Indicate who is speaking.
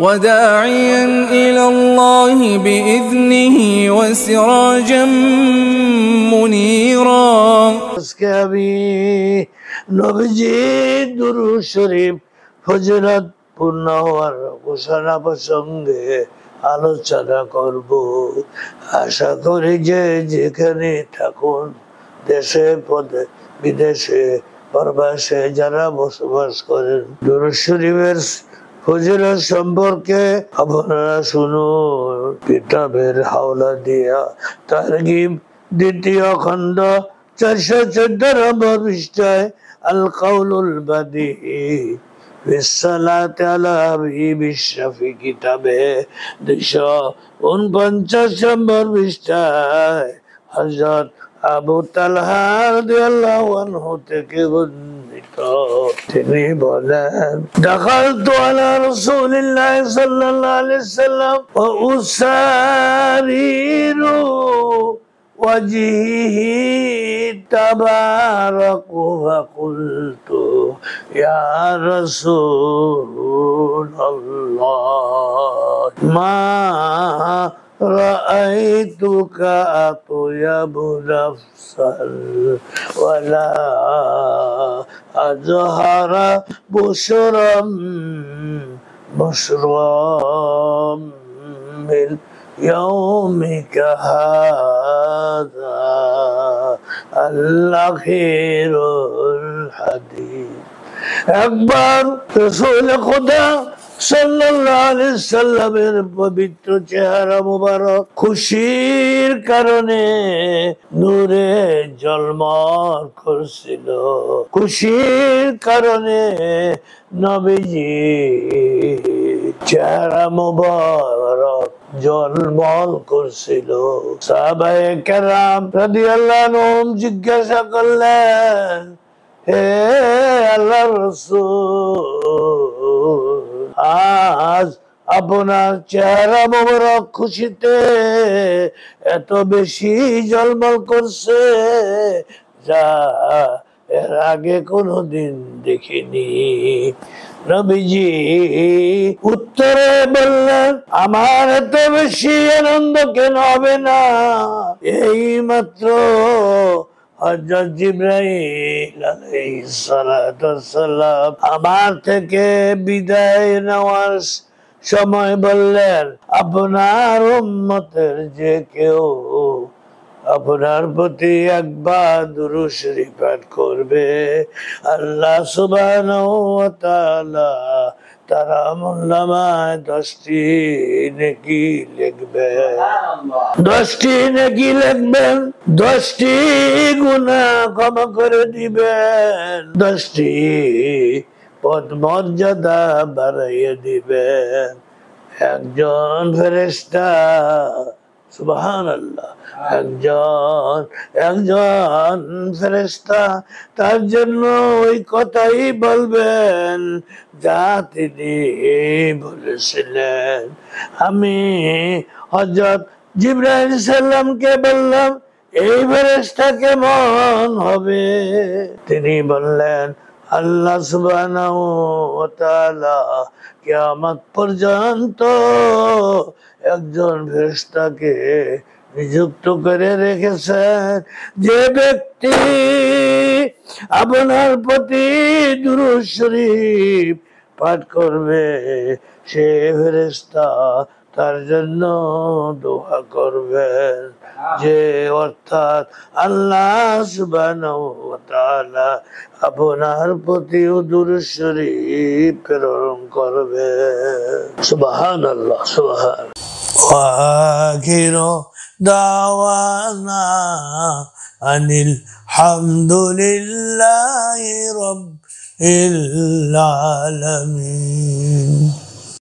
Speaker 1: وداعيا إلى الله بإذنه وسراجا منيرا
Speaker 2: নবীজি দুরূদ শরীফ ফজিলত পূর্ণ হওয়ার ঘোষণা প্রসঙ্গে আলোচনা করব। আশা করি যে যেখানে থাকুন, দেশে বিদেশে প্রবাসে যারা বসবাস করেন, দুরূদ শরীফের ফজিলত সম্পর্কে আপনারা শুনুন। কিতাবের হাওলা দিয়া তারগিব দ্বিতীয় খণ্ড 414 নম্বর পৃষ্ঠায় আল কাউলুল বাদিহি বিসসালাতি আলা হাবিবিশ শাফি কিতাবে 249 নম্বর পৃষ্ঠায় হযরত আবু তালহা রাদিয়াল্লাহু আনহু থেকে বর্ণিত, তিনি বলেন, দাখালতু আলা রাসূলিল্লাহ সাল্লাল্লাহু আলাইহি ওয়াসাল্লাম ওয়া উসারিরু ওয়াজহিহি তাবারাকু ফাকুলতু ইয়া রাসূলাল্লাহ মা রাআইতুকা আতয়াবু নাফসান ওয়ালা আজহারা বুশরাম মিন ইয়াউমিকা হাযা আল-আখিরুল হাদিস। একবার রাসূল খুদা সাল্লাল্লাহু আলাইহি সাল্লামের পবিত্র চেহারা মুবারক খুশির কারণে নূরে ঝলমল করছিল। খুশির কারণে নবীজি চেহারা মুবারক ঝলমল করছিল। সাহাবায়ে কেরাম রাদিয়াল্লাহু আনহুম জিজ্ঞাসা করলেন, হে আল্লাহর রাসূল, আজ আপনার চেহারা মোবারক খুশিতে এত বেশি ঝলমল করছে যা এর আগে কোনোদিন দেখিনি। নবীজি উত্তরে বললেন, আমার এত বেশি আনন্দ কেন হবে না? এই মাত্র হযরত জিবরাইল আলাইহিস সালাতু ওয়াস সালাম আমার থেকে বিদায় নেওয়ার সময় বললেন, আপনার উম্মতের যে কেউ আপনার প্রতি একবার দুরূদ শরীফ পাঠ করবে, আল্লাহ সুবহানাহু ওয়া তাআলা তার আমলনামায় 10টি নেকি লিখবেন। 10টি নেকি লিখবেন, 10টি গুনাহ ক্ষমা করে দিবেন, 10টি পদ মর্যাদা বাড়াইয়ে দিবেন। একজন ফেরেশতা, সুবহানাল্লাহ, একজন ফেরেশতা তার জন্য ওই কথাই বলবেন যা তিনি বলেছিলেন। আমি হযরত জিবরাইল সাল্লামকে বললাম, এই ফেরেশতা কেমন হবে? তিনি বললেন, আল্লাহ সুবহানাহু ওয়া তাআলা কিয়ামত পর্যন্ত একজন ফেরেশতাকে নিযুক্ত করে রেখেছেন, যে ব্যক্তি আপনার প্রতি দুরূদ শরীফ পাঠ করবে, সে ফেরেশতা তার জন্য দোয়া করবেন, যে অর্থাৎ আল্লাহ সুবহানাহু ওয়া তাআলা আপনার প্রতি দুরূদ শরীফ প্রেরণ করবে। সুবহানাল্লাহ, সুবহানাল্লাহ। ওয়া আখিরু দাওয়ানা আনিল হামদুলিল্লাহি রাব্বিল আলামিন।